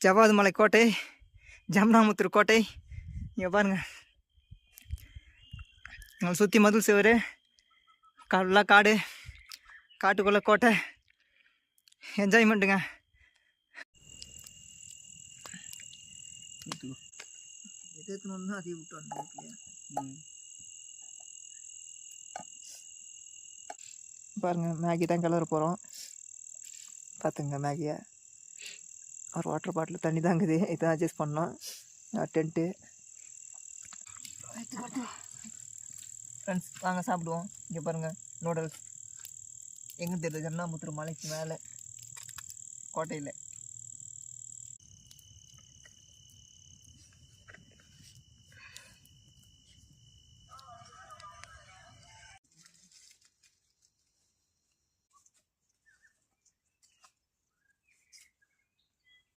ஜவ்வாது மலை கோட்டை, ஜம்னாமுத்தூர் கோட்டை. இங்கே பாருங்கள், எங்களை சுற்றி மதில் சுவர், ஃபுல்லாக காடு, காட்டுக்குள்ளே கோட்டை. என்ஜாய்மெண்ட்டுங்க. பாருங்கள், மேகி தான் கிளற போகிறோம். பார்த்துங்க மேகியை. ஒரு வாட்டர் பாட்டில் தண்ணி தாங்குது, இதான் அட்ஜஸ்ட் பண்ணோம். டென்ட்டு ஃப்ரெண்ட்ஸ், வாங்க சாப்பிடுவோம். இங்கே பாருங்கள் நூடுல்ஸ். எங்கே தெரியுது? ஜம்னாமுத்தூர் மலைக்கு மேலே கோட்டையில்.